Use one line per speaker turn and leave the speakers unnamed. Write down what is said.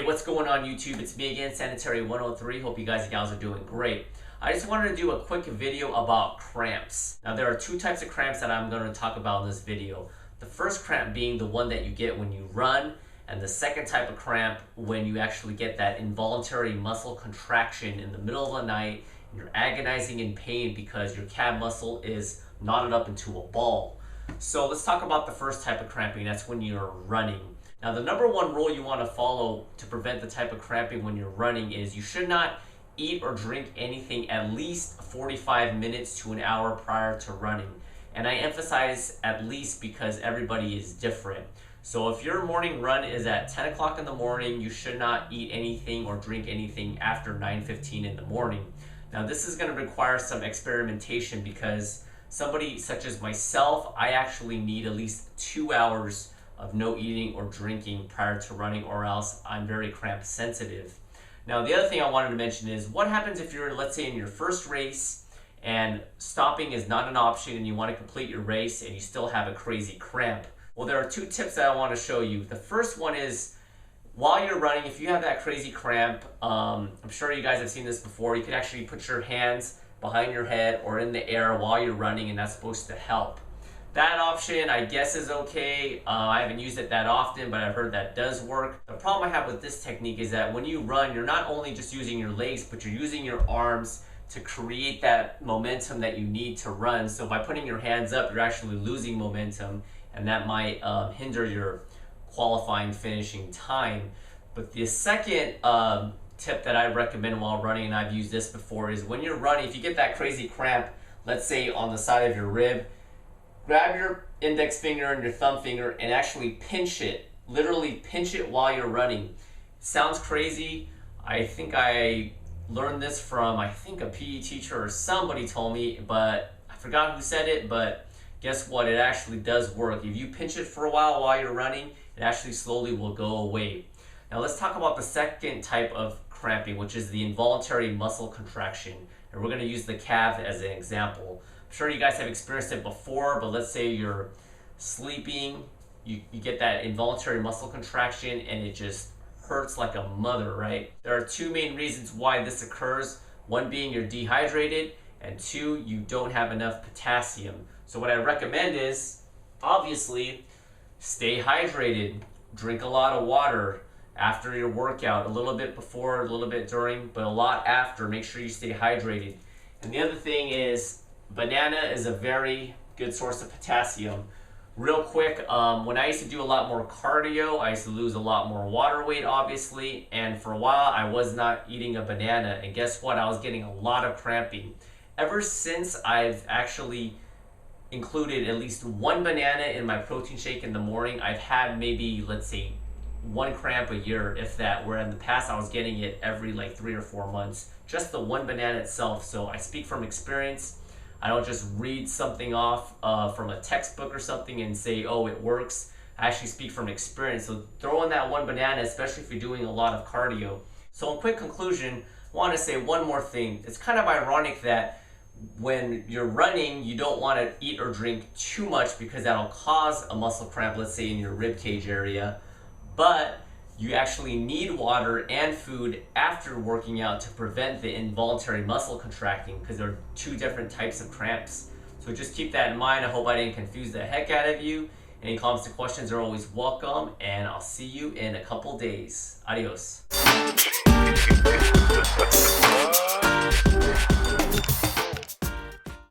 Hey, what's going on YouTube? It's me again, Sanitary 103. Hope you guys and gals are doing great. I just wanted to do a quick video about cramps. Now there are two types of cramps that I'm going to talk about in this video. The first cramp being the one that you get when you run, and the second type of cramp when you actually get that involuntary muscle contraction in the middle of the night and you're agonizing in pain because your calf muscle is knotted up into a ball. So let's talk about the first type of cramping. That's when you're running. Now the number one rule you want to follow to prevent the type of cramping when you're running is you should not eat or drink anything at least 45 minutes to an hour prior to running. And I emphasize at least because everybody is different. So if your morning run is at 10 o'clock in the morning, you should not eat anything or drink anything after 9:15 in the morning. Now this is going to require some experimentation because somebody such as myself, I actually need at least 2 hours of no eating or drinking prior to running, or else I'm very cramp sensitive. Now the other thing I wanted to mention is what happens if you're, let's say, in your first race and stopping is not an option and you want to complete your race and you still have a crazy cramp. Well, there are two tips that I want to show you. The first one is while you're running, if you have that crazy cramp, I'm sure you guys have seen this before, you can actually put your hands behind your head or in the air while you're running, and that's supposed to help. That option, I guess, is okay. I haven't used it that often, but I've heard that does work. The problem I have with this technique is that when you run, you're not only just using your legs, but you're using your arms to create that momentum that you need to run. So by putting your hands up, you're actually losing momentum, and that might hinder your qualifying finishing time. But the second tip that I recommend while running, and I've used this before, is when you're running, if you get that crazy cramp, let's say on the side of your rib, grab your index finger and your thumb finger and actually pinch it. Literally pinch it while you're running. Sounds crazy. I think I learned this from, a PE teacher or somebody told me, but I forgot who said it, but guess what? It actually does work. If you pinch it for a while you're running, it actually slowly will go away. Now let's talk about the second type of cramping, which is the involuntary muscle contraction. And we're going to use the calf as an example. I'm sure you guys have experienced it before, but let's say you're sleeping, you get that involuntary muscle contraction and it just hurts like a mother, right? There are two main reasons why this occurs. One being you're dehydrated, and two, you don't have enough potassium. So what I recommend is, obviously, stay hydrated, drink a lot of water after your workout, a little bit before, a little bit during, but a lot after. Make sure you stay hydrated. And the other thing is, banana is a very good source of potassium. Real quick, when I used to do a lot more cardio, I used to lose a lot more water weight, obviously, and for a while I was not eating a banana, and guess what? I was getting a lot of cramping. Ever since I've actually included at least one banana in my protein shake in the morning, I've had maybe, let's say, one cramp a year, if that, where in the past I was getting it every 3 or 4 months. Just the one banana itself. So I speak from experience. I don't just read something off from a textbook or something and say, oh, it works. I actually speak from experience. So throw in that one banana, especially if you're doing a lot of cardio. So in quick conclusion, I want to say one more thing. It's kind of ironic that when you're running, you don't want to eat or drink too much because that'll cause a muscle cramp, let's say in your rib cage area. But you actually need water and food after working out to prevent the involuntary muscle contracting, because there are two different types of cramps. So just keep that in mind. I hope I didn't confuse the heck out of you. Any comments or questions are always welcome, and I'll see you in a couple days. Adios.